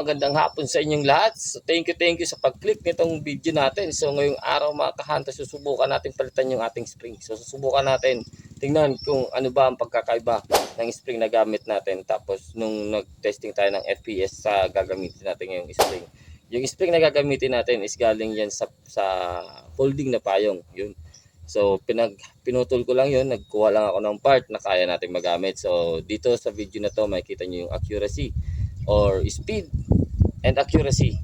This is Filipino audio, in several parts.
Magandang hapon sa inyong lahat. So thank you sa pag-click nitong video natin. So ngayong araw mga kahanta, susubukan natin palitan yung ating spring. So susubukan natin tingnan kung ano ba ang pagkakaiba ng spring na gamit natin. Tapos nung nag-testing tayo ng FPS sa gagamitin natin ngayong spring. Yung spring na gagamitin natin is galing yan sa folding na payong. Yun. So pinutol ko lang yun, nagkuha lang ako ng part na kaya natin magamit. So dito sa video na to makikita nyo yung accuracy or speed and accuracy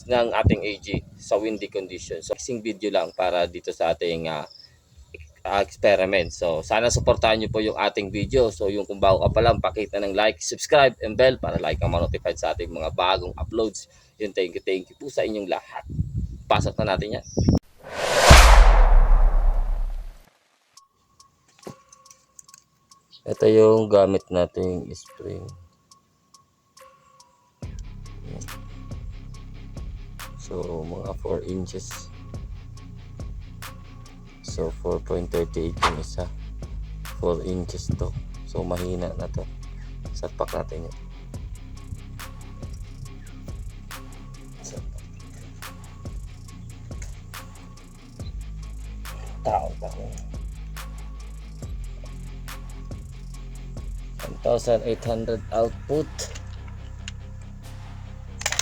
ng ating AG sa windy conditions. So, isang video lang para dito sa ating experiment. So, sana suportahan nyo po yung ating video. So, yung kung bago ka pa lang, pakita ng like, subscribe, and bell para like ang ma-notified sa ating mga bagong uploads. Yun, thank you po sa inyong lahat. Pasok na natin yan. Ito yung gamit nating spring. So, mga 4 inches. So, 4.38 yung isa. 4 inches to. So, mahina na to. Sapak natin yun. Tao. 1,800 output.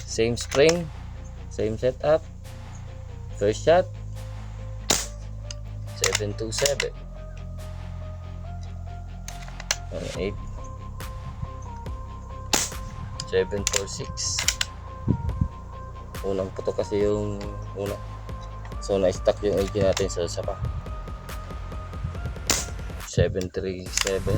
Same spring. Same setup. First shot 727 8 746. Unang puto kasi yung una. So na-stuck yung AG natin sa isa pa. 737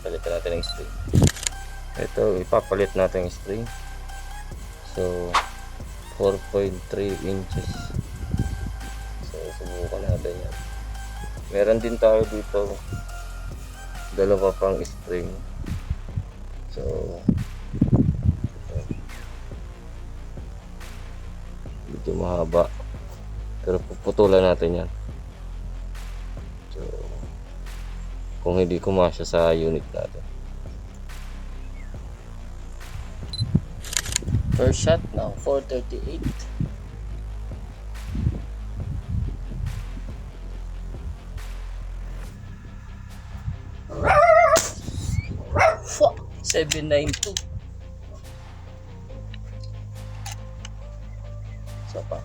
palitan natin ng spring. Ito ipapalit natin yung spring. So 4.3 inches. So subukan natin yan. Meron din tayo dito dalawa pang spring. So medyo mahaba pero puputulan natin yan. Kung hindi kumasya sa unit natin. First shot now 438. Fuck 792. So pa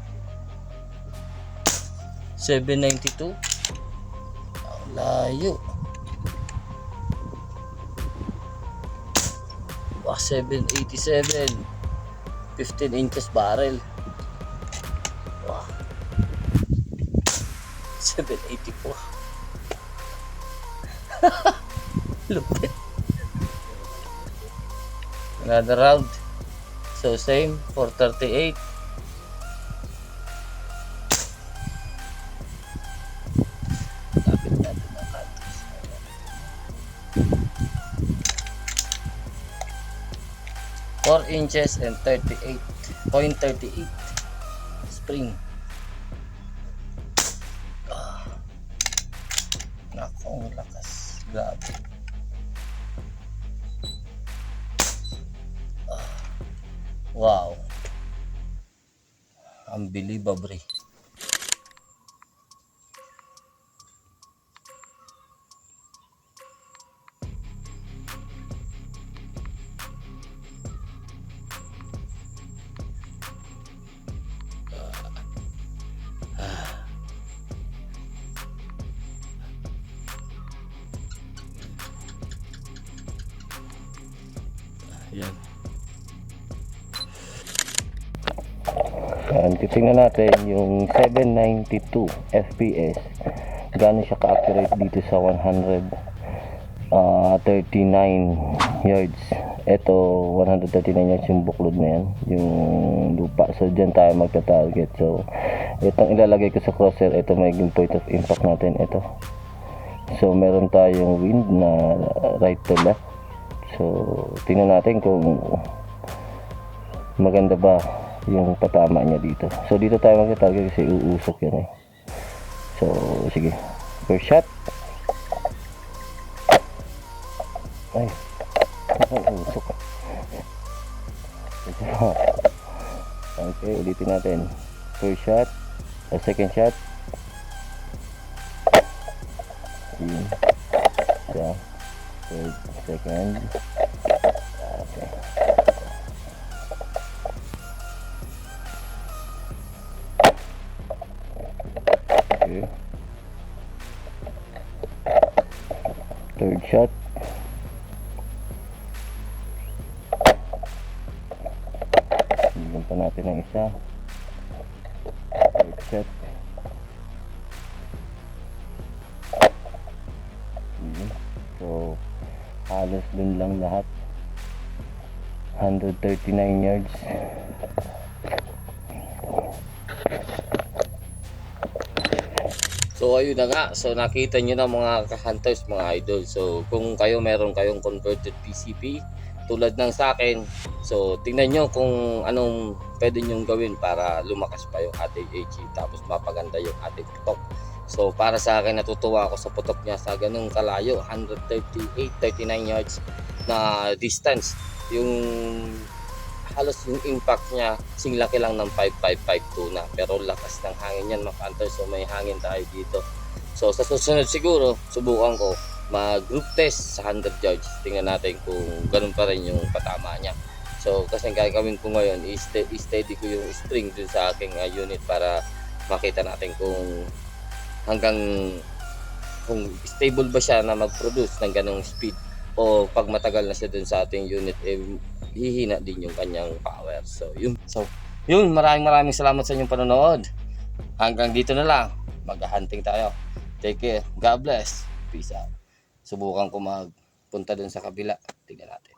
792. Layo. 787 15 inches barrel. Wow. 784. Lupit. Another round. So same 438. Lapit natin ang cartridge. 4 inches and 38.38 spring. Nako, ang lakas. Grabe. Wow. Unbelievable. Yan. Titingnan natin yung 792 FPS. Gaano siya ka-accurate dito sa 139 yards. Ito 139 yards yung buklod na yan, yung lupa. So dyan tayo magta-target. So itong ilalagay ko sa crosshair, ito magiging point of impact natin. Ito. So meron tayong wind na right to left. So tingnan natin kung maganda ba yung patama niya dito. So dito tayo magta-target kasi uusok yan eh. So sige, first shot. Ay, usok. Okay, ulitin natin. First shot, second shot. Yun. Isa, third, second. Okay. Okay. Third shot. Bigyan pa natin ng isa. Third shot. So halos dun lang lahat. 139 yards. So ayun na nga, so nakita nyo na mga ka-hunters, mga idol. So kung meron kayong converted PCP tulad ng sa akin, so tingnan nyo kung anong pwede nyong gawin para lumakas pa yung ating HE tapos mapaganda yung ating putok. So para sa akin, natutuwa ako sa putok niya sa ganung kalayo, 138-39 yards na distance. Yung halos yung impact niya singlaki lang ng 5552 na, pero lakas ng hangin yan mga hunters. So may hangin tayo dito. So sa susunod siguro subukan ko mag group test sa 100 yards, tingnan natin kung ganun pa rin yung patama niya. So kasi gagawin ko ngayon is steady ko yung string dun sa aking unit para makita natin kung hanggang kung stable ba siya na mag-produce ng ganong speed, o pag matagal na siya dun sa ating unit hihina din yung kanyang power. So yun, maraming salamat sa inyong panonood. Hanggang dito na lang, mag-hunting tayo. Take care, God bless, peace out. Subukan ko magpunta dun sa kabila, tingnan natin.